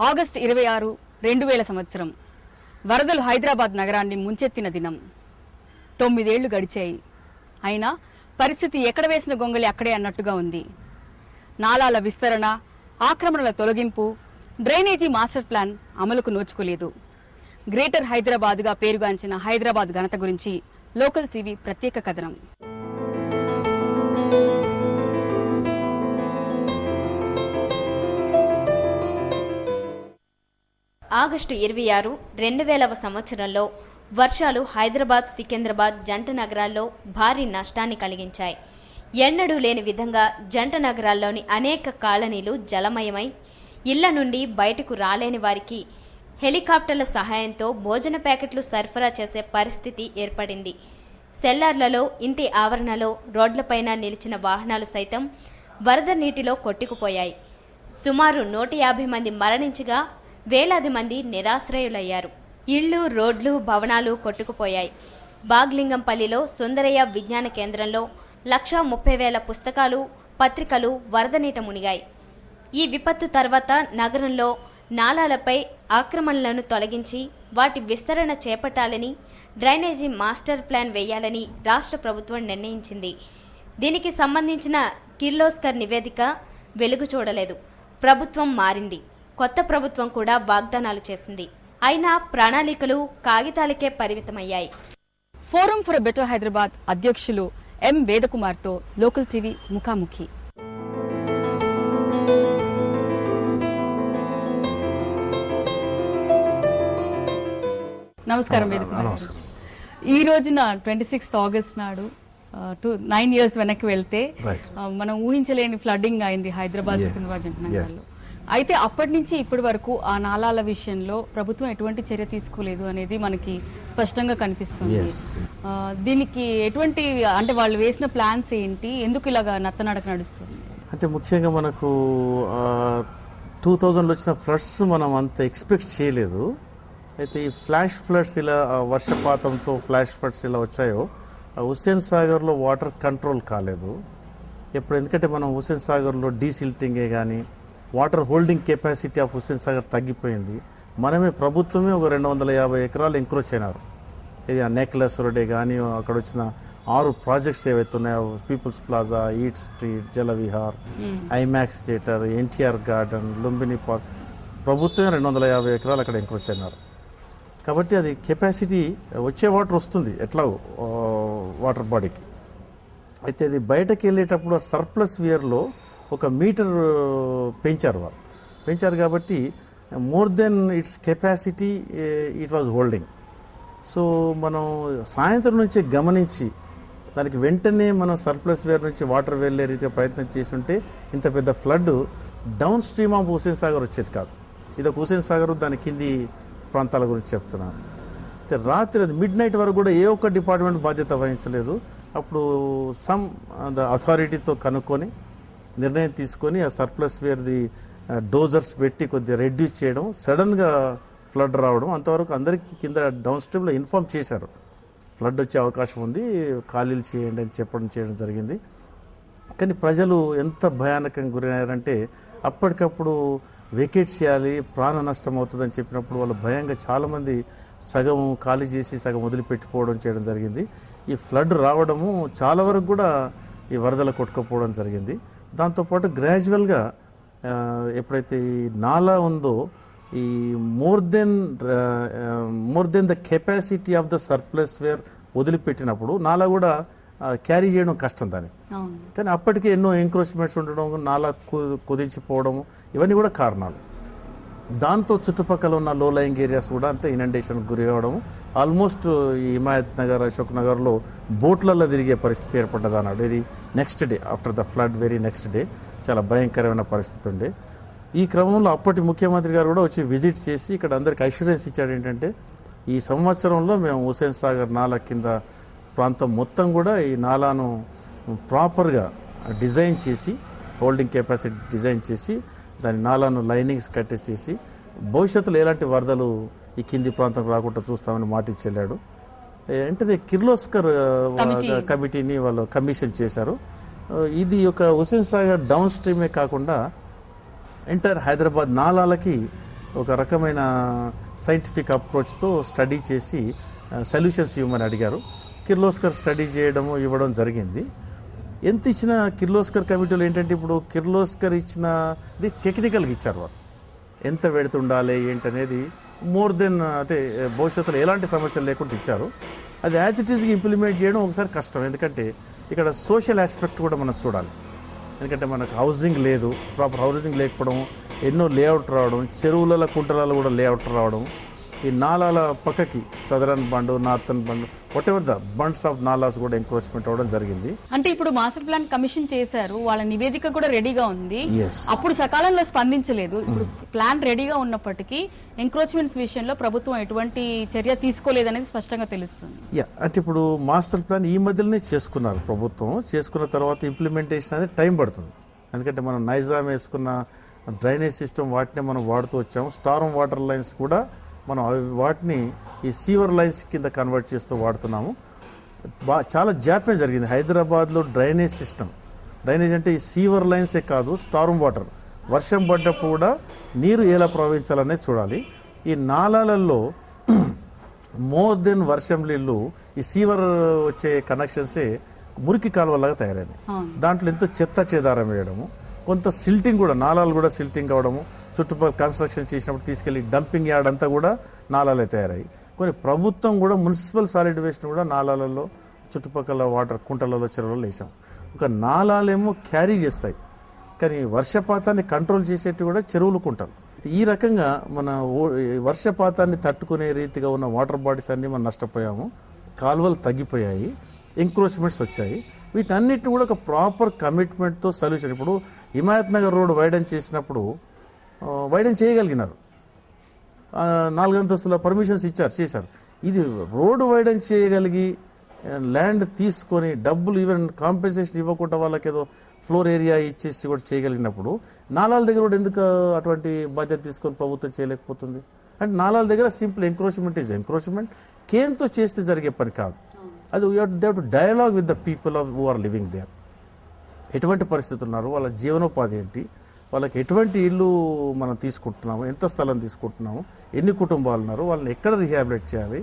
August 26, 2000 సంవత్సరం వరదలు హైదరాబాద్ నగరాన్ని ముంచెత్తిన దినం. 9 ఏళ్లు గడిచాయి. అయినా పరిస్థితి ఎక్కడ వేసిన గొంగళి అక్కడే అన్నట్టుగా ఉంది. నాలాల విస్తరణ, ఆక్రమణల తొలగింపు, డ్రైనేజీ మాస్టర్ ప్లాన్ అమలుకు నోచుకోలేదు. గ్రేటర్ హైదరాబాద్గా పేరుగాంచిన హైదరాబాద్ ఘనత గురించి లోకల్ టీవీ ప్రత్యేక కథనం. ఆగస్టు 26, 2000వ సంవత్సరంలో వర్షాలు హైదరాబాద్, సికింద్రాబాద్ జంట నగరాల్లో భారీ నష్టాన్ని కలిగించాయి. ఎన్నడూ లేని విధంగా జంట నగరాల్లోని అనేక కాలనీలు జలమయమై ఇళ్ల నుండి బయటకు రాలేని వారికి హెలికాప్టర్ల సహాయంతో భోజన ప్యాకెట్లు సరఫరా చేసే పరిస్థితి ఏర్పడింది. సెల్లార్లలో, ఇంటి ఆవరణలో, రోడ్లపైన నిలిచిన వాహనాలు సైతం వరద నీటిలో కొట్టుకుపోయాయి. సుమారు 150 మంది మరణించగా వేలాది మంది నిరాశ్రయులయ్యారు. ఇళ్లు, రోడ్లు, భవనాలు కొట్టుకుపోయాయి. బాగ్లింగంపల్లిలో సుందరయ్య విజ్ఞాన కేంద్రంలో 130,000 పుస్తకాలు, పత్రికలు వరద నీట మునిగాయి. ఈ విపత్తు తర్వాత నగరంలో నాలాలపై ఆక్రమణలను తొలగించి వాటి విస్తరణ చేపట్టాలని, డ్రైనేజీ మాస్టర్ ప్లాన్ వేయాలని రాష్ట్ర ప్రభుత్వం నిర్ణయించింది. దీనికి సంబంధించిన కిర్లోస్కర్ నివేదిక వెలుగు చూడలేదు. ప్రభుత్వం మారింది. కొత్త ప్రభుత్వం కూడా వాగ్దానాలు చేసింది. అయినా ప్రణాళికలు కాగితాలకే పరిమితమయ్యాయి. Forum for a better Hyderabad అధ్యక్షులు ఎం వేదకుమార్తో లోకల్ టీవీ ముఖాముఖి. నమస్కారం వేదకుమార్. ఈ రోజున 26 ఆగస్ట్ నాడు 9 years వెనక్కి వెళ్తే మనం ఊహించలేని ఫ్లడ్డింగ్ అయింది హైదరాబాద్, సికింద్రాబాద్ జంట నగరాల్లో. అయితే అప్పటి నుంచి ఇప్పటి వరకు ఆ నాలాల విషయంలో ప్రభుత్వం ఎటువంటి చర్య తీసుకోలేదు అనేది మనకి స్పష్టంగా కనిపిస్తుంది. దీనికి ఎటువంటి అంటే వాళ్ళు వేసిన ప్లాన్స్ ఏంటి, ఎందుకు ఇలాగా నత్తనడక నడుస్తుంది? అంటే ముఖ్యంగా మనకు 2000లో వచ్చిన ఫ్లడ్స్ మనం అంత ఎక్స్పెక్ట్ చేయలేదు. అయితే ఈ ఫ్లాష్ ఫ్లడ్స్ ఇలా వర్షపాతంతో ఫ్లాష్ ఫ్లడ్స్ ఇలా వచ్చాయో హుస్సేన్ సాగర్లో వాటర్ కంట్రోల్ కాలేదు ఎప్పుడు. ఎందుకంటే మనం హుస్సేన్ సాగర్లో డీసిల్టింగే కానీ water holding capacity of Hussain Sagar తగ్గిపోయింది. ప్రభుత్వమే ఒక 250 ఎకరాలు ఎంక్రోచ్ అయినారు. ఇది ఆ నెక్లెస్ రోడ్డే కానీ అక్కడ వచ్చిన 6 ప్రాజెక్ట్స్ ఏవైతే ఉన్నాయో, people's plaza, eat street, Jalavihar, IMAX theatre, NTR garden, Lumbini park, ప్రభుత్వమే 250 ఎకరాలు అక్కడ ఎంక్రోచ్ అయినారు. కాబట్టి అది కెపాసిటీ వచ్చే వాటర్ వస్తుంది ఎట్లా వాటర్ బాడీకి. అయితే అది బయటకు వెళ్ళేటప్పుడు సర్ప్లస్ వియర్లో 1 మీటర్ పెంచారు కాబట్టి more than it's capacity it was holding. So మనం సాయంత్రం నుంచి గమనించి దానికి వెంటనే మనం సర్ప్లస్ వేర్ నుంచి వాటర్ వెళ్ళే రీతిగా ప్రయత్నం చేసి ఉంటే ఇంత పెద్ద flood down stream of Hussain Sagar వచ్చేది కాదు. ఇది ఒక హుస్సేన్ సాగర్, దాని కింది ప్రాంతాల గురించి చెప్తున్నాను. అయితే రాత్రి మిడ్ నైట్ వరకు కూడా ఏ ఒక్క డిపార్ట్మెంట్ బాధ్యత వహించలేదు. అప్పుడు సమ్ అథారిటీతో కనుక్కొని నిర్ణయం తీసుకొని ఆ సర్ప్లస్ వేర్ది డోజర్స్ పెట్టి కొద్దిగా రెడ్యూస్ చేయడం, సడన్గా ఫ్లడ్ రావడం, అంతవరకు అందరికీ కింద డౌన్ స్ట్రీమ్లో ఇన్ఫార్మ్ చేశారు ఫ్లడ్ వచ్చే అవకాశం ఉంది, ఖాళీలు చేయండి అని చేయడం జరిగింది. కానీ ప్రజలు ఎంత భయానకంగా గురయ్యారంటే అప్పటికప్పుడు వెకేట్ చేయాలి, ప్రాణ నష్టం అవుతుందని చెప్పినప్పుడు వాళ్ళు భయంగా చాలామంది సగం ఖాళీ చేసి సగం వదిలిపెట్టిపోవడం చేయడం జరిగింది. ఈ ఫ్లడ్ రావడము చాలా వరకు కూడా ఈ వరదలు కొట్టుకుపోవడం జరిగింది. దాంతోపాటు గ్రాడ్యువల్గా ఎప్పుడైతే ఈ నాలా ఉందో ఈ more than the capacity of the surplus weir వదిలిపెట్టినప్పుడు నాలా కూడా క్యారీ చేయడం కష్టం దాన్ని. కానీ అప్పటికే ఎన్నో ఎంక్రోచ్మెంట్స్ ఉండడం, నాలా కుదించిపోవడం, ఇవన్నీ కూడా కారణాలు. దాంతో చుట్టుపక్కల ఉన్న లో లయింగ్ ఏరియాస్ కూడా అంతా ఇనండేషన్కి గురి కావడం. ఆల్మోస్ట్ ఈ హిమాయత్ నగర్, అశోక్ నగర్లో బోట్లలో తిరిగే పరిస్థితి ఏర్పడ్డది అన్నాడు. ఇది next day after the flood, very next day చాలా భయంకరమైన పరిస్థితి ఉండే. ఈ క్రమంలో అప్పటి ముఖ్యమంత్రి గారు కూడా వచ్చి విజిట్ చేసి ఇక్కడ అందరికి అష్యూరెన్స్ ఇచ్చాడు ఏంటంటే ఈ సంవత్సరంలో మేము హుస్సేన్ సాగర్ నాలా కింద ప్రాంతం మొత్తం కూడా ఈ నాలాను ప్రాపర్గా డిజైన్ చేసి, హోల్డింగ్ కెపాసిటీ డిజైన్ చేసి, దాని నాలాను లైనింగ్స్ కట్టేసేసి భవిష్యత్తులో ఎలాంటి వరదలు ఈ కింది ప్రాంతం రాకుండా చూస్తామని మాట ఇచ్చెళ్ళాడు. వెంటనే కిర్లోస్కర్ కమిటీని వాళ్ళు కమిషన్ చేశారు. ఇది ఒక హుస్సేన్ సాగర్ డౌన్ స్ట్రీమే కాకుండా ఎంటైర్ హైదరాబాద్ నాలాలకి ఒక రకమైన సైంటిఫిక్ అప్రోచ్తో స్టడీ చేసి సొల్యూషన్స్ ఇవ్వమని అడిగారు. కిర్లోస్కర్ స్టడీ చేయడము ఇవ్వడం జరిగింది. ఎంత ఇచ్చిన కిర్లోస్కర్ కమిటీలో ఏంటంటే ఇప్పుడు కిర్లోస్కర్ ఇచ్చినది టెక్నికల్గా ఇచ్చారు. వారు ఎంత వెడుతుండాలి ఏంటనేది మోర్ దెన్ అయితే భవిష్యత్తులో ఎలాంటి సమస్యలు లేకుండా ఇచ్చారు. అది యాజ్ ఇట్ ఈస్గా ఇంప్లిమెంట్ చేయడం ఒకసారి కష్టం, ఎందుకంటే ఇక్కడ సోషల్ ఆస్పెక్ట్ కూడా మనం చూడాలి. ఎందుకంటే మనకు హౌసింగ్ లేదు, ప్రాపర్ హౌసింగ్ లేకపోవడం, ఎన్నో లేఅవుట్ రావడం, చెరువుల కుంటలలో కూడా లేఅవుట్ రావడం, ఈ నాలాల పక్కకి southern bund, northern bund, what ever the bunds of nallahs కూడా ఎంక్రోచ్మెంట్ అవ్వడం జరిగింది. అంటే ఇప్పుడు మాస్టర్ ప్లాన్ కమిషన్ చేశారు, వాళ్ళ నివేదిక కూడా రెడీగా ఉంది. Yes. అప్పుడు సకాలంలో స్పందించలేదు. ఇప్పుడు ప్లాన్ రెడీగా ఉన్నప్పటికీ ఎంక్రోచ్మెంట్స్ విషయంలో ప్రభుత్వం ఎటువంటి చర్య తీసుకోలేదనేది స్పష్టంగా తెలుస్తుంది. అంటే ఇప్పుడు మాస్టర్ ప్లాన్ ఈ మధ్యలోనే చేసుకున్నారు ప్రభుత్వం. చేసుకున్న తర్వాత ఇంప్లిమెంటేషన్ అనేది టైం పడుతుంది. ఎందుకంటే మనం నైజాం వేసుకున్న డ్రైనేజ్ సిస్టమ్ వాటిని మనం వాడుతూ వచ్చాము. స్టార్మ్ వాటర్ లైన్స్ కూడా మనం వాటిని ఈ సీవర్ లైన్స్ కింద కన్వర్ట్ చేస్తూ వాడుతున్నాము. చాలా జాప్యం జరిగింది హైదరాబాద్లో డ్రైనేజ్ సిస్టమ్. డ్రైనేజ్ అంటే ఈ సీవర్ లైన్సే కాదు, స్టార్మ్ వాటర్ వర్షం పడ్డప్పుడు కూడా నీరు ఎలా ప్రవహించాలనేది చూడాలి. ఈ నాలాలలో మోర్ దెన్ వర్షం నీళ్ళు ఈ సీవర్ వచ్చే కనెక్షన్సే మురికి కాలువలాగా తయారైనాయి. దాంట్లో ఎంతో చెత్త చేదారం వేయడము, కొంత సిల్టింగ్ కూడా, నాలాలు కూడా సిల్టింగ్ అవడము, చుట్టుపక్కల కన్స్ట్రక్షన్ చేసినప్పుడు తీసుకెళ్లి డంపింగ్ యార్డ్ అంతా కూడా నాలాలే తయారయ్యి. కొన్ని ప్రభుత్వం కూడా మున్సిపల్ సాలిడ్ వేస్ట్ కూడా నాలాలలో చుట్టుపక్కల వాటర్ కుంటలలో చెరువులలో వేసాం. ఒక నాలాలేమో క్యారీ చేస్తాయి, కానీ వర్షపాతాన్ని కంట్రోల్ చేసేట్టు కూడా చెరువులు కుంటలు. ఈ రకంగా మన వర్షపాతాన్ని తట్టుకునే రీతిగా ఉన్న వాటర్ బాడీస్ అన్నీ మనం నష్టపోయాము. కాలువలు తగ్గిపోయాయి, ఎంక్రోచ్మెంట్స్ వచ్చాయి. వీటన్నిటిని కూడా ఒక ప్రాపర్ కమిట్మెంట్తో సొల్యూషన్. ఇప్పుడు హిమాయత్ నగర్ రోడ్ వైడన్ చేసినప్పుడు వైడన్ చేయగలిగినారు, 4 అంతస్తుల పర్మిషన్స్ చేశారు. ఇది రోడ్డు వైడన్ చేయగలిగి ల్యాండ్ తీసుకొని డబ్బులు ఈవెన్ కాంపెన్సేషన్ ఇవ్వకుండా వాళ్ళకి ఏదో ఫ్లోర్ ఏరియా ఇచ్చేసి కూడా చేయగలిగినప్పుడు నాలాల దగ్గర కూడా ఎందుకు అటువంటి బాధ్యత తీసుకొని ప్రభుత్వం చేయలేకపోతుంది? అంటే నాలాల దగ్గర సింపుల్ ఎంక్రోచ్మెంట్ ఈజ్ ఎంక్రోచ్మెంట్, కేంతో చేస్తే జరిగే పని కాదు. అది you have to dialogue with the people who are living there. ఎటువంటి పరిస్థితులు ఉన్నారు, వాళ్ళ జీవనోపాధి ఏంటి, వాళ్ళకి ఎటువంటి ఇల్లు మనం తీసుకుంటున్నాము, ఎంత స్థలం తీసుకుంటున్నాము, ఎన్ని కుటుంబాలు ఉన్నారు, వాళ్ళని ఎక్కడ రీహాబిలిట్ చేయాలి,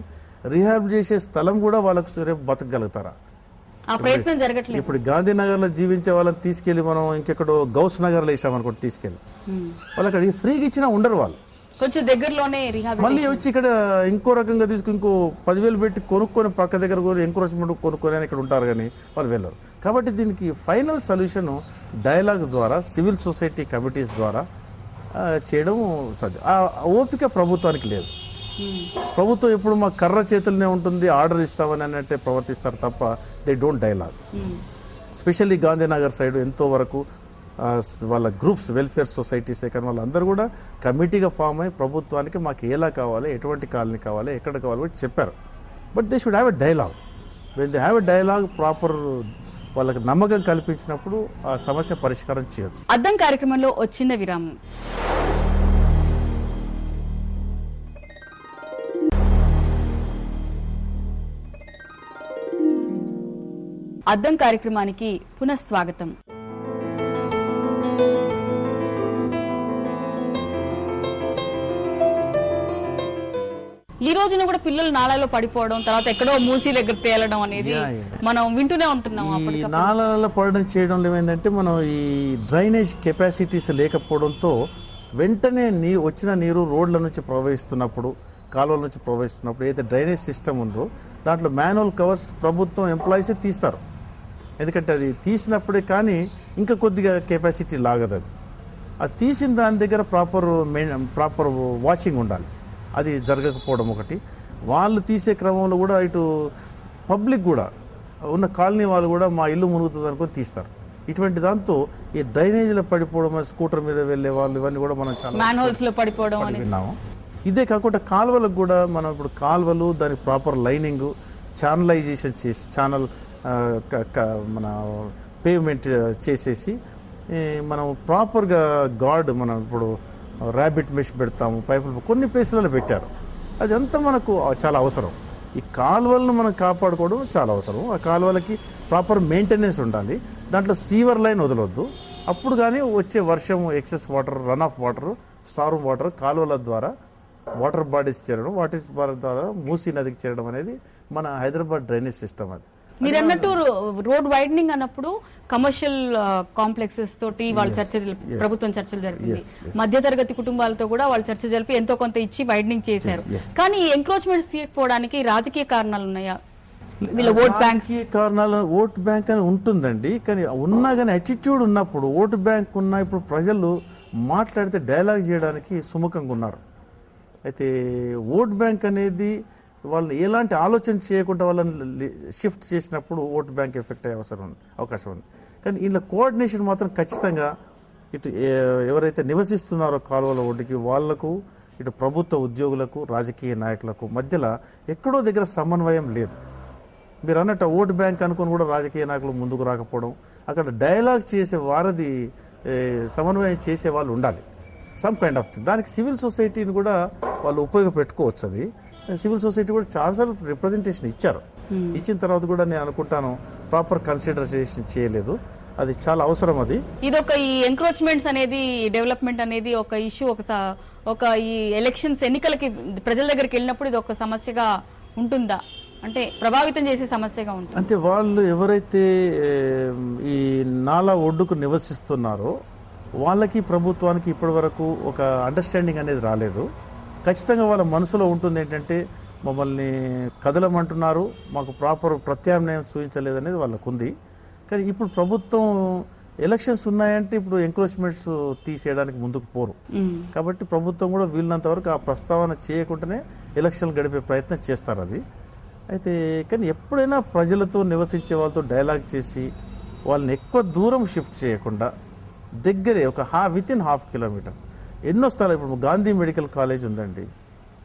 రీహాబిలిట్ చేసే స్థలం కూడా వాళ్ళకు రేపు బతకగలుగుతారా? ఆ ప్రయత్నం జరగట్లేదు. ఇప్పుడు గాంధీనగర్లో జీవించే వాళ్ళని తీసుకెళ్లి మనం ఇంకెక్కడో గౌస్ నగర్లో వేసామనుకోండి, తీసుకెళ్ళి వాళ్ళకి అడిగి ఫ్రీగా ఇచ్చినా ఉండరు. వాళ్ళు కొంచెం దగ్గరలోనే మళ్ళీ వచ్చి ఇక్కడ ఇంకో రకంగా తీసుకుని ఇంకో 10,000 పెట్టి కొనుక్కొని పక్క దగ్గర కొని ఎంక్రోచ్మెంట్ కొనుక్కొని అని ఇక్కడ ఉంటారు, కానీ వాళ్ళు వెళ్ళరు. కాబట్టి దీనికి ఫైనల్ సొల్యూషన్ డైలాగ్ ద్వారా, సివిల్ సొసైటీ కమిటీస్ ద్వారా చేయడం సాధ్యం. ఆ ఓపిక ప్రభుత్వానికి లేదు. ప్రభుత్వం ఎప్పుడు మా కర్ర చేతులనే ఉంటుంది, ఆర్డర్ ఇస్తామని అన్నట్టే ప్రవర్తిస్తారు తప్ప they don't dialogue. Specially Gandhinagar side ఎంతో వరకు వాళ్ళ గ్రూప్స్, వెల్ఫేర్ సొసైటీస్, కానీ వాళ్ళందరూ కూడా కమిటీగా ఫామ్ అయ్యి ప్రభుత్వానికి మాకు ఎలా కావాలి, ఎటువంటి కాలనీ కావాలి, ఎక్కడ కావాలి కూడా చెప్పారు. But they should have a dialogue. When they have a dialogue, proper వాళ్ళకి నమ్మకం కల్పించినప్పుడు ఆ సమస్య పరిష్కారం చేయొచ్చు. అద్దం కార్యక్రమంలో వచ్చిన విరామం. అద్దం కార్యక్రమానికి పునఃస్వాగతం. ఈ రోజున కూడా పిల్లలు నాళాలో పడిపోవడం, తర్వాత ఎక్కడో మూసీ దగ్గర తేలడం అనేది మనం వింటూనే ఉంటున్నాం. ఈ నాళాలలో పడడం చేయడం ఏమైందంటే, మనం ఈ డ్రైనేజ్ కెపాసిటీస్ లేకపోవడంతో వెంటనే వచ్చిన నీరు రోడ్ల నుంచి ప్రవహిస్తున్నప్పుడు, కాలువల నుంచి ప్రవహిస్తున్నప్పుడు ఏదైతే డ్రైనేజ్ సిస్టమ్ ఉందో దాంట్లో మాన్యువల్ కవర్స్ ప్రభుత్వం ఎంప్లాయీసే తీస్తారు. ఎందుకంటే అది తీసినప్పుడే కానీ ఇంకా కొద్దిగా కెపాసిటీ లాగదు. అది తీసిన దాని దగ్గర ప్రాపర్ వాషింగ్ ఉండాలి. అది జరగకపోవడం ఒకటి. వాళ్ళు తీసే క్రమంలో కూడా ఇటు పబ్లిక్ కూడా ఉన్న కాలనీ వాళ్ళు కూడా మా ఇల్లు మునుగుతుంది అనుకొని తీస్తారు. ఇటువంటి దాంతో ఈ డ్రైనేజీలో పడిపోవడం, స్కూటర్ మీద వెళ్ళే వాళ్ళు, ఇవన్నీ కూడా మనం చాలా పడిపోవడం విన్నాము. ఇదే కాకుండా కాలువలకు కూడా మనం ఇప్పుడు కాలువలు దానికి ప్రాపర్ లైనింగ్, ఛానలైజేషన్ చేసి, ఛానల్ మన పేవ్మెంట్ చేసేసి మనం ప్రాపర్గా గార్డ్, మనం ఇప్పుడు ర్యాబిట్ మెష్ పెడతాము, పైపులు కొన్ని ప్లేసులలో పెట్టారు. అదంతా మనకు చాలా అవసరం. ఈ కాలువలను మనం కాపాడుకోవడం చాలా అవసరం. ఆ కాలువలకి ప్రాపర్ మెయింటెనెన్స్ ఉండాలి. దాంట్లో సీవర్ లైన్ వదలొద్దు. అప్పుడు కానీ వచ్చే వర్షం, excess water, run of water Storm water కాలువల ద్వారా వాటర్ బాడీస్ చేరడం, వాటర్ ద్వారా మూసీ నదికి చేరడం అనేది మన హైదరాబాద్ డ్రైనేజ్ సిస్టమ్. అది మీరు అన్నట్టు రోడ్ వైడనింగ్ అన్నప్పుడు కమర్షియల్ కాంప్లెక్సెస్ తోటి వాళ్ళు ప్రభుత్వం చర్చలు జరిపింది. మధ్యతరగతి కుటుంబాలతో కూడా వాళ్ళు చర్చ జరిపి ఎంతో కొంత ఇచ్చి వైడనింగ్ చేశారు. కానీ ఎంక్రోచ్మెంట్స్ తీయకపోవడానికి రాజకీయ కారణాలు ఉన్నాయా? వీళ్ళ ఓట్ బ్యాంక్స్ కారణాలు, ఓట్ బ్యాంక్ అని ఉంటుందండి. కానీ ఉన్నా కానీ అటిట్యూడ్ ఉన్నప్పుడు, ఓట్ బ్యాంక్ ఉన్నా ఇప్పుడు ప్రజలు మాట్లాడితే డైలాగ్ చేయడానికి సుముఖంగా ఉన్నారు. అయితే ఓట్ బ్యాంక్ అనేది వాళ్ళని ఎలాంటి ఆలోచన చేయకుండా వాళ్ళని షిఫ్ట్ చేసినప్పుడు ఓట్ బ్యాంక్ ఎఫెక్ట్ అయ్యే అవకాశం ఉంది. కానీ వీళ్ళ కోఆర్డినేషన్ మాత్రం ఖచ్చితంగా ఇటు ఎవరైతే నివసిస్తున్నారో కాలువల ఒడ్డుకి వాళ్లకు, ఇటు ప్రభుత్వ ఉద్యోగులకు, రాజకీయ నాయకులకు మధ్యలో ఎక్కడో దగ్గర సమన్వయం లేదు. మీరు అన్నట్టు ఓట్ బ్యాంక్ అనుకుని కూడా రాజకీయ నాయకులు ముందుకు రాకపోవడం, అక్కడ డైలాగ్ చేసే వారది సమన్వయం చేసే వాళ్ళు ఉండాలి, సమ్ కైండ్ ఆఫ్ థింగ్. దానికి సివిల్ సొసైటీని కూడా వాళ్ళు ఉపయోగపెట్టుకోవచ్చు. అది సివిల్ సొసైటీ కూడా చాలాసార్లు రిప్రజెంటేషన్ ఇచ్చారు. ఇచ్చిన తర్వాత కూడా నేను అనుకుంటాను ప్రాపర్ కన్సిడరేషన్ చేయలేదు. అది చాలా అవసరం. అది ఇదొక ఈ ఎంక్రోచ్మెంట్స్ అనేది, డెవలప్మెంట్ అనేది ఒక ఇష్యూ, ఒక ఈ ఎలక్షన్స్ ఎన్నికలకి ప్రజల దగ్గరికి వెళ్ళినప్పుడు ఇది ఒక సమస్యగా ఉంటుందా? అంటే ప్రభావితం చేసే సమస్యగా ఉంటుంది. అంటే వాళ్ళు ఎవరైతే ఈ నాలా ఒడ్డుకు నివసిస్తున్నారో వాళ్ళకి ప్రభుత్వానికి ఇప్పటి వరకు ఒక అండర్స్టాండింగ్ అనేది రాలేదు. ఖచ్చితంగా వాళ్ళ మనసులో ఉంటుంది ఏంటంటే మమ్మల్ని కదలమంటున్నారు, మాకు ప్రాపర్ ప్రత్యామ్నాయం చూపించలేదు అనేది వాళ్ళకు ఉంది. కానీ ఇప్పుడు ప్రభుత్వం ఎలక్షన్స్ ఉన్నాయంటే ఇప్పుడు ఎంక్రోచ్మెంట్స్ తీసేయడానికి ముందుకు పోరు. కాబట్టి ప్రభుత్వం కూడా వీళ్ళంత వరకు ఆ ప్రస్తావన చేయకుండానే ఎలక్షన్లు గడిపే ప్రయత్నం చేస్తారు. అది అయితే కానీ ఎప్పుడైనా ప్రజలతో నివసించే వాళ్ళతో డైలాగ్ చేసి వాళ్ళని ఎక్కువ దూరం షిఫ్ట్ చేయకుండా దగ్గరే ఒక వితిన్ 1/2 కిలోమీటర్ ఎన్నో స్థలాలు. ఇప్పుడు గాంధీ మెడికల్ కాలేజ్ ఉందండి,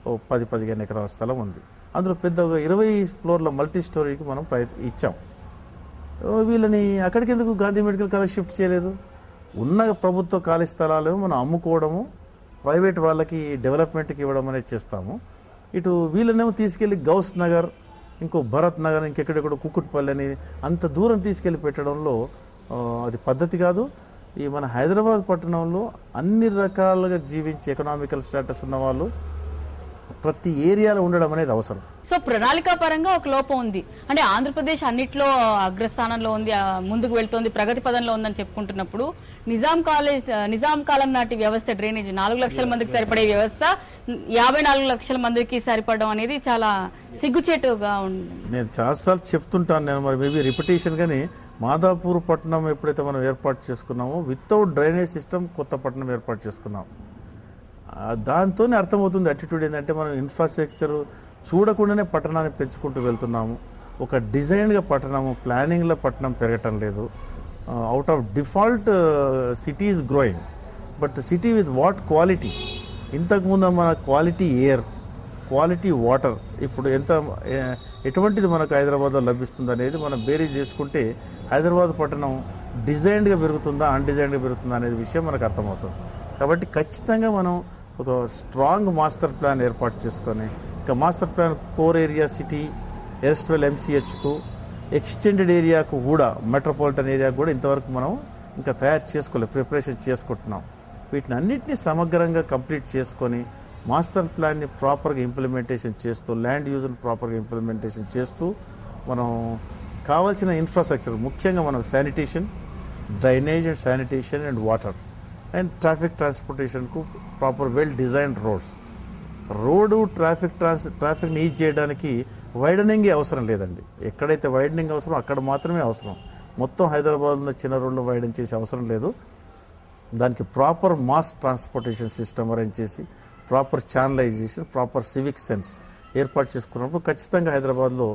ఓ 10-15 ఎకరాల స్థలం ఉంది. అందులో పెద్ద 20 ఫ్లోర్ల మల్టీ స్టోరీకి మనం ఇచ్చాం. వీళ్ళని అక్కడికి ఎందుకు గాంధీ మెడికల్ కాలేజ్ షిఫ్ట్ చేయలేదు? ఉన్న ప్రభుత్వ ఖాళీ స్థలాలు మనం అమ్ముకోవడము, ప్రైవేట్ వాళ్ళకి డెవలప్మెంట్కి ఇవ్వడం అనేది చేస్తాము. ఇటు వీళ్ళనేమో తీసుకెళ్ళి గౌస్ నగర్, ఇంకో భరత్ నగర్, ఇంకెక్కడెక్కడ కుక్కుట్పల్లి అని అంత దూరం తీసుకెళ్ళి పెట్టడంలో అది పద్ధతి కాదు. ఈ మన హైదరాబాద్ పట్టణంలో అన్ని రకాలుగా జీవించి ఎకనామికల్ స్టేటస్ ఉన్న వాళ్ళు ప్రతి ఏరియాలో ఉండడం అనేది అవసరం. సో ప్రణాళికా పరంగా ఒక లోపం ఉంది. అంటే ఆంధ్రప్రదేశ్ అన్నిట్లో అగ్రస్థానంలో ఉంది, ముందుకు వెళ్తోంది, ప్రగతి పదంలో ఉందని చెప్పుకుంటున్నప్పుడు నిజాం కాలం నాటి వ్యవస్థ, డ్రైనేజ్ 4 లక్షల మందికి సరిపడే వ్యవస్థ 54 లక్షల మందికి సరిపడడం అనేది చాలా సిగ్గుచేటుగా ఉంది. నేను చాలాసార్లు చెప్తుంటాను, నేను మరి మేబీ రిపిటేషన్, కానీ మాదాపూర్ పట్టణం ఎప్పుడైతే మనం ఏర్పాటు చేసుకున్నామో వితౌట్ డ్రైనేజ్ సిస్టమ్ కొత్త పట్టణం ఏర్పాటు చేసుకున్నాం. దాంతోనే అర్థమవుతుంది అటిట్యూడ్ ఏంటంటే మనం ఇన్ఫ్రాస్ట్రక్చర్ చూడకుండానే పట్టణాన్ని పెంచుకుంటూ వెళ్తున్నాము. ఒక డిజైన్గా పట్టణము, ప్లానింగ్లో పట్టణం పెరగటం లేదు. Out of default city is growing, but city with what quality? ఇంతకుముందు మన క్వాలిటీ ఎయిర్, క్వాలిటీ వాటర్ ఇప్పుడు ఎటువంటిది మనకు హైదరాబాద్లో లభిస్తుంది అనేది మనం బేరీ చేసుకుంటే హైదరాబాద్ పట్టణం డిజైన్డ్గా పెరుగుతుందా, అన్డిజైన్డ్గా పెరుగుతుందా అనేది విషయం మనకు అర్థమవుతుంది. కాబట్టి ఖచ్చితంగా మనం ఒక స్ట్రాంగ్ మాస్టర్ ప్లాన్ ఏర్పాటు చేసుకొని, ఇంకా master plan core area city, erstwhile ఎంసీహెచ్కు, ఎక్స్టెండెడ్ ఏరియాకు కూడా, మెట్రోపాలిటన్ ఏరియాకు కూడా ఇంతవరకు మనం ఇంకా తయారు చేసుకోలేదు, ప్రిపరేషన్ చేసుకుంటున్నాం. వీటిని అన్నింటినీ సమగ్రంగా కంప్లీట్ చేసుకొని మాస్టర్ ప్లాన్ని ప్రాపర్గా ఇంప్లిమెంటేషన్ చేస్తూ, ల్యాండ్ యూజ్ని ప్రాపర్గా ఇంప్లిమెంటేషన్ చేస్తూ మనం కావాల్సిన ఇన్ఫ్రాస్ట్రక్చర్, ముఖ్యంగా మనం sanitation, drainage and sanitation and water and traffic ట్రాన్స్పోర్టేషన్కు ప్రాపర్ వెల్ డిజైన్డ్ రోడ్డు ట్రాఫిక్ని ఈజ్ చేయడానికి వైడనింగే అవసరం లేదండి. ఎక్కడైతే వైడనింగ్ అవసరం అక్కడ మాత్రమే అవసరం. మొత్తం హైదరాబాద్లో చిన్న రోడ్లు వైడన్ చేసే అవసరం లేదు. దానికి proper mass transportation system arrange చేసి, proper channelization, proper civic sense ఏర్పాటు చేసుకున్నప్పుడు ఖచ్చితంగా హైదరాబాద్లో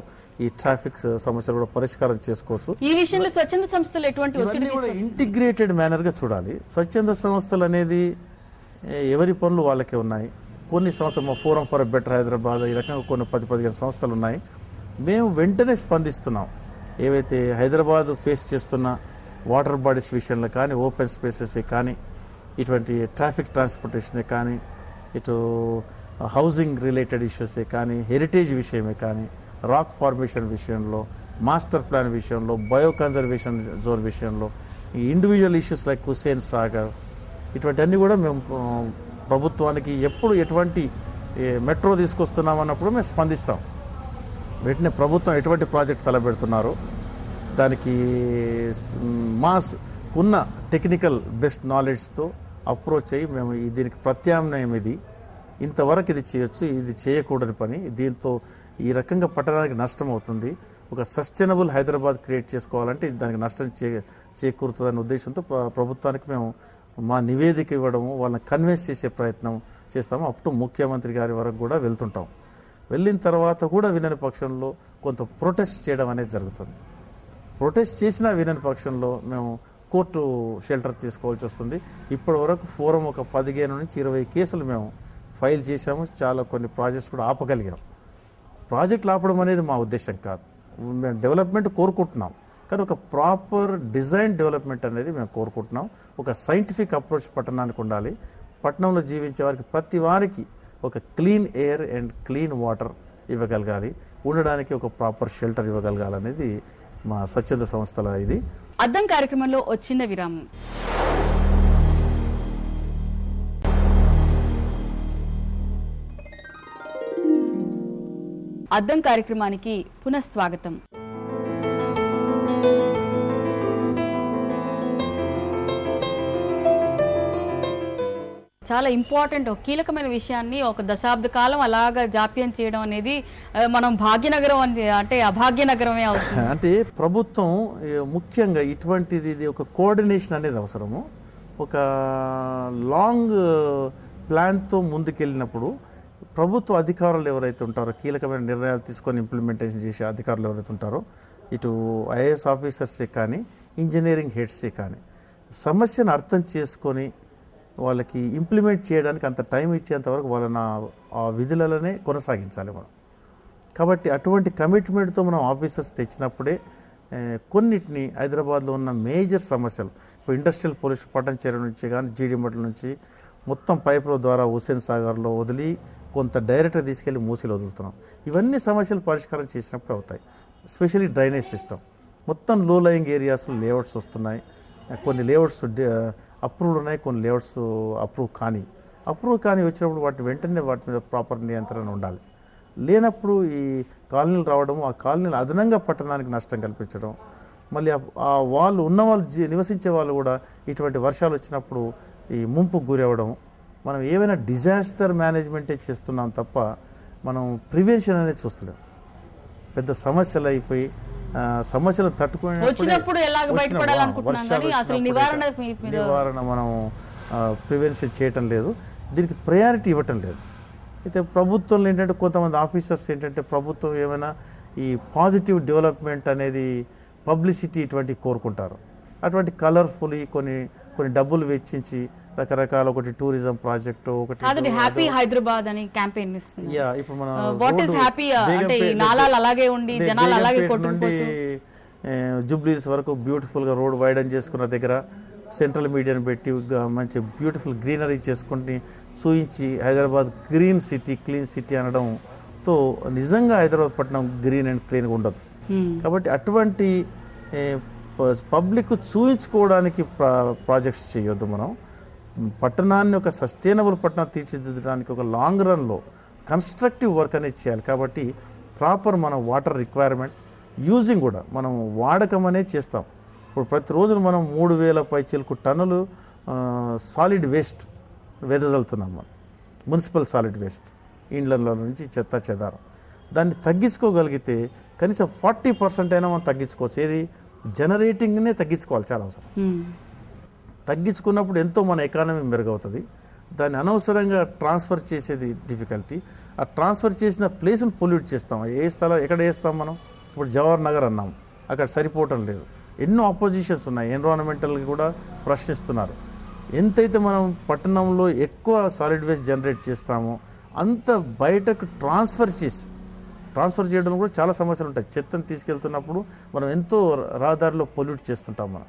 ఈ ట్రాఫిక్ సమస్యలు కూడా పరిష్కారం చేసుకోవచ్చు. ఈ విషయంలో స్వచ్ఛంద సంస్థలు ఎటువంటి ఒత్తిడి కూడా ఇంటిగ్రేటెడ్ మేనర్గా చూడాలి. స్వచ్ఛంద సంస్థలు అనేది ఎవరి పనులు వాళ్ళకే ఉన్నాయి. కొన్ని సంస్థలు, మా ఫోరం ఫర్ బెటర్ హైదరాబాద్, ఈ రకంగా కొన్ని 10-15 సంస్థలు ఉన్నాయి. మేము వెంటనే స్పందిస్తున్నాం. ఏవైతే హైదరాబాద్ ఫేస్ చేస్తున్న వాటర్ బాడీస్ విషయంలో కానీ, ఓపెన్ స్పేసెస్ కానీ, ఇటువంటి ట్రాఫిక్ ట్రాన్స్పోర్టేషనే కానీ, ఇటు హౌసింగ్ రిలేటెడ్ ఇష్యూసే కానీ, హెరిటేజ్ విషయమే కానీ, రాక్ ఫార్మేషన్ విషయంలో, మాస్టర్ ప్లాన్ విషయంలో, బయో కన్జర్వేషన్ జోన్ విషయంలో, ఈ individual issues like Hussain Sagar, ఇటువంటివన్నీ కూడా మేము ప్రభుత్వానికి ఎప్పుడు ఎటువంటి మెట్రో తీసుకొస్తున్నాం అన్నప్పుడు మేము స్పందిస్తాం. వెంటనే ప్రభుత్వం ఎటువంటి ప్రాజెక్ట్ తలపెడుతున్నారో దానికి మాకున్న టెక్నికల్ బెస్ట్ నాలెడ్జ్తో అప్రోచ్ అయ్యి మేము దీనికి ప్రత్యామ్నాయం ఇది, ఇంతవరకు ఇది చేయొచ్చు, ఇది చేయకూడని పని, దీంతో ఈ రకంగా పట్టణానికి నష్టం అవుతుంది, ఒక సస్టైనబుల్ హైదరాబాద్ క్రియేట్ చేసుకోవాలంటే దానికి నష్టం చేకూరుతుందనే ఉద్దేశంతో ప్రభుత్వానికి మేము మా నివేదిక ఇవ్వడము, వాళ్ళని కన్విన్స్ చేసే ప్రయత్నం చేస్తాము. అప్పుడు ముఖ్యమంత్రి గారి వరకు కూడా వెళ్తుంటాం. వెళ్ళిన తర్వాత కూడా వినని పక్షంలో కొంత ప్రొటెస్ట్ చేయడం అనేది జరుగుతుంది. ప్రొటెస్ట్ చేసినా వినని పక్షంలో మేము కోర్టు షెల్టర్ తీసుకోవాల్సి వస్తుంది. ఇప్పటి వరకు ఫోరం ఒక 15 నుంచి 20 కేసులు మేము ఫైల్ చేశాము. చాలా కొన్ని ప్రాజెక్ట్స్ కూడా ఆపగలిగాం. ప్రాజెక్టులు ఆపడం అనేది మా ఉద్దేశం కాదు, మేము డెవలప్మెంట్ కోరుకుంటున్నాం, కానీ ఒక ప్రాపర్ డిజైన్ డెవలప్మెంట్ అనేది మేము కోరుకుంటున్నాం. ఒక సైంటిఫిక్ అప్రోచ్ పట్టణానికి ఉండాలి. పట్టణంలో జీవించే వారికి ప్రతి వారికి ఒక clean air and clean water ఇవ్వగలగాలి, ఉండడానికి ఒక ప్రాపర్ షెల్టర్ ఇవ్వగలగాలనేది మా స్వచ్ఛంద సంస్థల ఇది. అద్దం కార్యక్రమంలో వచ్చిన విరామం. అద్దం కార్యక్రమానికి పునఃస్వాగతం. చాలా ఇంపార్టెంట్ కీలకమైన విషయాన్ని ఒక దశాబ్ద కాలం అలాగా జాప్యం చేయడం అనేది మనం భాగ్యనగరం అంటే అభాగ్యనగరమే అవుతుంది. అంటే ప్రభుత్వం ముఖ్యంగా ఇటువంటిది ఒక కోఆర్డినేషన్ అనేది అవసరము. ఒక లాంగ్ ప్లాన్తో ముందుకెళ్ళినప్పుడు ప్రభుత్వ అధికారులు ఎవరైతే ఉంటారో, కీలకమైన నిర్ణయాలు తీసుకొని ఇంప్లిమెంటేషన్ చేసే అధికారులు ఎవరైతే ఉంటారో, ఇటు ఐఏఎస్ ఆఫీసర్సే కానీ ఇంజనీరింగ్ హెడ్సే కానీ సమస్యను అర్థం చేసుకొని వాళ్ళకి ఇంప్లిమెంట్ చేయడానికి అంత టైం ఇచ్చేంత వరకు వాళ్ళని ఆ విధులలోనే కొనసాగించాలి మనం. కాబట్టి అటువంటి కమిట్మెంట్తో మనం ఆఫీసర్స్ తెచ్చినప్పుడే కొన్నిటిని హైదరాబాద్లో ఉన్న మేజర్ సమస్యలు, ఇప్పుడు ఇండస్ట్రియల్ పొల్యూషన్ పట్టణచెరు నుంచి కానీ జీడిమట్ల నుంచి మొత్తం పైపుల ద్వారా హుస్సేన్ సాగర్లో వదిలి కొంత డైరెక్ట్గా తీసుకెళ్ళి మూసిలో వదులుతున్నాం. ఇవన్నీ సమస్యలు పరిష్కారం చేసినప్పుడు అవుతాయి. స్పెషల్లీ డ్రైనేజ్ సిస్టమ్, మొత్తం లో లయింగ్ ఏరియాస్లో లేఅవుట్స్ వస్తున్నాయి. కొన్ని లేఅవుట్స్ అప్రూవ్డ్ ఉన్నాయి, కొన్ని లేఅవుట్స్ అప్రూవ్ కానీ వచ్చినప్పుడు వెంటనే వాటి మీద ప్రాపర్ నియంత్రణ ఉండాలి. లేనప్పుడు ఈ కాలనీలు రావడము, ఆ కాలనీలు అదనంగా పట్టణానికి నష్టం కల్పించడం, మళ్ళీ ఆ వాళ్ళు ఉన్నవాళ్ళు నివసించే వాళ్ళు కూడా ఇటువంటి వర్షాలు వచ్చినప్పుడు ఈ ముంపుకు గురవడం. మనం ఏమైనా డిజాస్టర్ మేనేజ్మెంటే చేస్తున్నాం తప్ప మనం ప్రివెన్షన్ అనేది చూస్తలేం. పెద్ద సమస్యలు అయిపోయి సమస్యలు తట్టుకునేటప్పుడు నివారణ మనం ప్రివెన్షన్ చేయటం లేదు, దీనికి ప్రయారిటీ ఇవ్వటం లేదు. అయితే ప్రభుత్వంలో ఏంటంటే కొంతమంది ఆఫీసర్స్ ఏంటంటే ప్రభుత్వం ఏమైనా ఈ పాజిటివ్ డెవలప్మెంట్ అనేది పబ్లిసిటీ ఇటువంటివి కోరుకుంటారు. అటువంటి కలర్ఫుల్ కొన్ని డబ్బులు వెచ్చించి రకరకాల ఒకటి టూరిజం ప్రాజెక్టు, ఒకటి హ్యాపీ హైదరాబాద్ అని క్యాంపెయిన్ ఇస్తుంది. ఇప్పుడు మన నుండి జూబ్లీస్ వరకు బ్యూటిఫుల్గా రోడ్ వైడన్ చేసుకున్న దగ్గర సెంట్రల్ మీడియాని పెట్టి మంచి బ్యూటిఫుల్ గ్రీనరీ చేసుకుని చూయించి Hyderabad green city, clean city అనడంతో నిజంగా హైదరాబాద్ పట్టణం గ్రీన్ అండ్ క్లీన్గా ఉండదు. కాబట్టి అటువంటి పబ్లిక్ చూయించుకోవడానికి ప్రాజెక్ట్స్ చేయొద్దు. మనం పట్టణాన్ని ఒక సస్టైనబుల్ పట్టణం తీర్చిదిద్దడానికి ఒక లాంగ్ రన్లో కన్స్ట్రక్టివ్ వర్క్ అనేది చేయాలి. కాబట్టి ప్రాపర్ మనం వాటర్ రిక్వైర్మెంట్ యూజింగ్ కూడా మనం వాడకం అనేది చేస్తాం. ఇప్పుడు ప్రతిరోజు మనం 3000 పైచీలకు టన్నులు సాలిడ్ వేస్ట్ వెదజల్లుతున్నాం. మనం మున్సిపల్ సాలిడ్ వేస్ట్ ఇండ్లలో నుంచి చెత్త చెదారం, దాన్ని తగ్గించుకోగలిగితే కనీసం 40% అయినా మనం తగ్గించుకోవచ్చు. ఏది జనరేటింగ్నే తగ్గించుకోవాలి, చాలా అవసరం. తగ్గించుకున్నప్పుడు ఎంతో మన ఎకానమీ మెరుగవుతుంది. దాన్ని అనవసరంగా ట్రాన్స్ఫర్ చేసేది డిఫికల్టీ. ఆ ట్రాన్స్ఫర్ చేసిన ప్లేస్ని పొల్యూట్ చేస్తాం. ఎక్కడ వేస్తాం మనం? ఇప్పుడు జవహర్ నగర్ అన్నాం, అక్కడ సరిపోవటం లేదు. ఎన్నో అపోజిషన్స్ ఉన్నాయి, ఎన్విరాన్మెంటల్కి కూడా ప్రశ్నిస్తున్నారు. ఎంతైతే మనం పట్టణంలో ఎక్కువ సాలిడ్ వేస్ట్ జనరేట్ చేస్తామో అంత బయటకు ట్రాన్స్ఫర్ చేయడంలో కూడా చాలా సమస్యలు ఉంటాయి. చెత్తను తీసుకెళ్తున్నప్పుడు మనం ఎంతో రహదారిలో పొల్యూట్ చేస్తుంటాం మనం,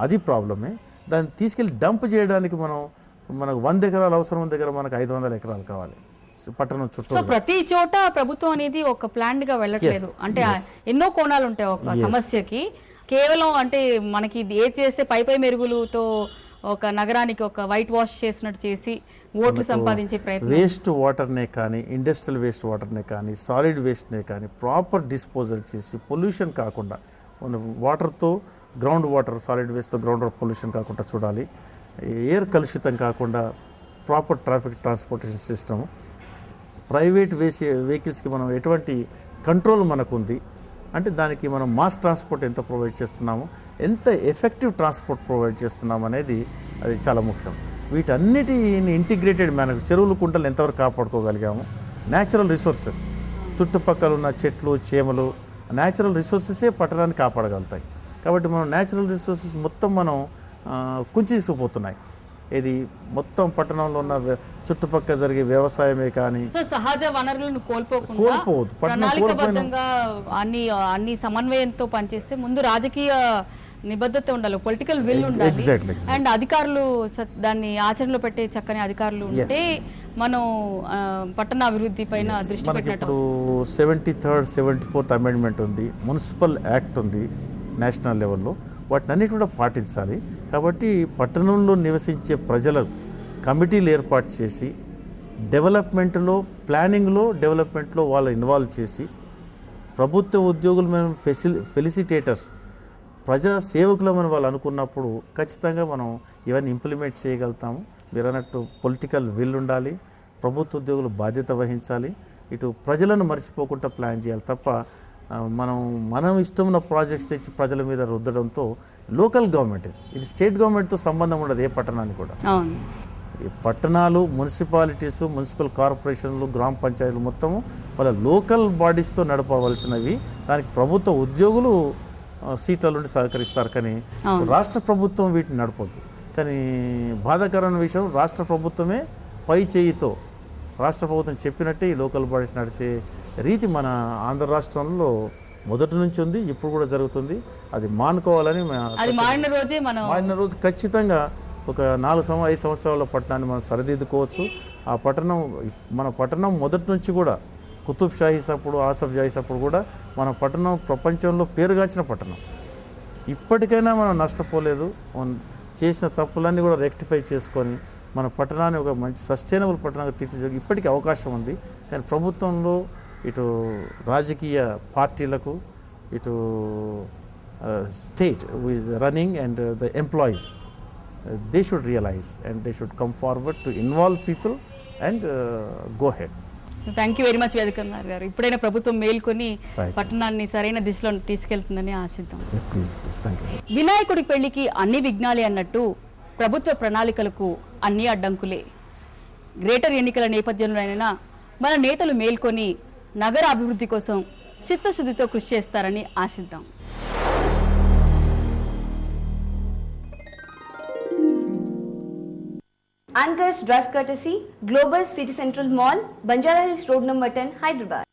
అది ప్రాబ్లమే. దాన్ని తీసుకెళ్ళి డంప్ చేయడానికి మనకు 100 ఎకరాలు అవసరం దగ్గర మనకు 500 ఎకరాలు కావాలి పట్టణం చుట్టూ. సో ప్రతి చోట ప్రభుత్వం అనేది ఒక ప్లాన్ గా వెళ్ళట్లేదు. అంటే ఎన్నో కోణాలు ఉంటాయి ఒక సమస్యకి. కేవలం అంటే మనకి ఏ చేస్తే పై మెరుగులతో ఒక నగరానికి ఒక వైట్ వాష్ చేసినట్టు చేసి ఓట్లు సంపాదించే ప్రయత్నం. వేస్ట్ వాటర్నే కానీ, ఇండస్ట్రియల్ వేస్ట్ వాటర్నే కానీ, సాలిడ్ వేస్ట్నే కానీ ప్రాపర్ డిస్పోజల్ చేసి పొల్యూషన్ కాకుండా మన వాటర్తో గ్రౌండ్ వాటర్, సాలిడ్ వేస్ట్తో గ్రౌండ్ వాటర్ పొల్యూషన్ కాకుండా చూడాలి. ఎయిర్ కలుషితం కాకుండా proper traffic transportation system, private వెహికల్స్కి మనం ఎటువంటి కంట్రోల్ మనకు ఉంది అంటే దానికి మనం మాస్ ట్రాన్స్పోర్ట్ ఎంత ప్రొవైడ్ చేస్తున్నాము, ఎంత ఎఫెక్టివ్ ట్రాన్స్పోర్ట్ ప్రొవైడ్ చేస్తున్నాము అనేది అది చాలా ముఖ్యం. వీటన్నిటిని ఇంటిగ్రేటెడ్ మనకు చెరువులు, కుంటలు ఎంతవరకు కాపాడుకోగలిగాము, న్యాచురల్ రిసోర్సెస్ చుట్టుపక్కల ఉన్న చెట్లు, చేమలు, న్యాచురల్ రిసోర్సెసే పట్టణాన్ని కాపాడగలుగుతాయి. కాబట్టి మనం న్యాచురల్ రిసోర్సెస్ మొత్తం మనం కుంచుకుపోతున్నాయి. ఇది మొత్తం పట్టణంలో ఉన్న చుట్టుపక్కల జరిగే వ్యవసాయమే కానీ సో సహజ వనరులను కోల్పోవద్దు. ప్రణాళికబద్ధంగా అన్ని సమన్వయంతో పనిచేస్తే ముందు రాజకీయ నిబద్ధత ఉండాలి, పొలిటికల్ విల్ ఉండాలి. Exactly. అండ్ అధికారులు దాన్ని ఆచరణలో పెట్టే చక్కని అధికారులు ఉంటే మనం పట్టణ అభివృద్ధి పైన దృష్టి మనకి పెట్టినట్టు. ఇప్పుడు 73rd, 74th అమెండ్మెంట్ ఉంది, మున్సిపల్ యాక్ట్ ఉంది నేషనల్ లెవెల్లో, వాటిని అన్నిటి కూడా పాటించాలి. కాబట్టి పట్టణంలో నివసించే ప్రజలు కమిటీలు ఏర్పాటు చేసి డెవలప్మెంట్లో, ప్లానింగ్లో, డెవలప్మెంట్లో వాళ్ళు ఇన్వాల్వ్ చేసి ప్రభుత్వ ఉద్యోగులు మేము ఫెలిసిటేటర్స్, ప్రజా సేవకులమని వాళ్ళు అనుకున్నప్పుడు ఖచ్చితంగా మనం ఇవన్నీ ఇంప్లిమెంట్ చేయగలుగుతాము. మీరు అన్నట్టు పొలిటికల్ విల్ ఉండాలి, ప్రభుత్వ ఉద్యోగులు బాధ్యత వహించాలి, ఇటు ప్రజలను మర్చిపోకుండా ప్లాన్ చేయాలి తప్ప మనం ఇష్టం ఉన్న ప్రాజెక్ట్స్ తెచ్చి ప్రజల మీద రుద్దడంతో లోకల్ గవర్నమెంట్, ఇది స్టేట్ గవర్నమెంట్తో సంబంధం ఉండదు ఏ పట్టణానికి కూడా. ఈ పట్టణాలు, మున్సిపాలిటీస్, మున్సిపల్ కార్పొరేషన్లు, గ్రామ పంచాయతీలు మొత్తము వాళ్ళ లోకల్ బాడీస్తో నడపవలసినవి. దానికి ప్రభుత్వ ఉద్యోగులు సీట్ల నుండి సహకరిస్తారు కానీ రాష్ట్ర ప్రభుత్వం వీటిని నడపదు. కానీ బాధాకరమైన విషయం, రాష్ట్ర ప్రభుత్వమే పై చేయితో రాష్ట్ర ప్రభుత్వం చెప్పినట్టే ఈ లోకల్ బాడీస్ నడిచే రీతి మన ఆంధ్ర రాష్ట్రంలో మొదటి నుంచి ఉంది, ఇప్పుడు కూడా జరుగుతుంది. అది మానుకోవాలని మారిన రోజు ఖచ్చితంగా ఒక 4-5 సంవత్సరాల పట్టణాన్ని మనం సరిదిద్దుకోవచ్చు. ఆ పట్టణం, మన పట్టణం మొదటి నుంచి కూడా కుతుబ్ షాహీస్ అప్పుడు, ఆసఫ్ జాహీస్ అప్పుడు కూడా మన పట్టణం ప్రపంచంలో పేరుగాంచిన పట్టణం. ఇప్పటికైనా మనం నష్టపోలేదు. చేసిన తప్పులన్నీ కూడా రెక్టిఫై చేసుకొని మన పట్టణాన్ని ఒక మంచి సస్టైనబుల్ పట్టణంగా తీర్చిదిద్దే ఇప్పటికీ అవకాశం ఉంది. కానీ ప్రభుత్వంలో ఇటు రాజకీయ పార్టీలకు, ఇటు state who is running and the employees, they should realise and they should come forward to involve people and go head. Thank you very much Vedakumar గారు. ఇప్పుడైనా ప్రభుత్వం మేల్కొని పట్టణాన్ని సరైన దిశలో తీసుకెళ్తుందని ఆశిద్దాం. వినాయకుడి పెళ్లికి అన్ని విఘ్నాలే అన్నట్టు ప్రభుత్వ ప్రణాళికలకు అన్ని అడ్డంకులే. గ్రేటర్ ఎన్నికల నేపథ్యంలోనైనా మన నేతలు మేల్కొని నగర అభివృద్ధి కోసం చిత్తశుద్ధితో కృషి చేస్తారని ఆశిద్దాం. Anchors dress courtesy, Globus City Central Mall, Banjara Hills Road number 10, Hyderabad.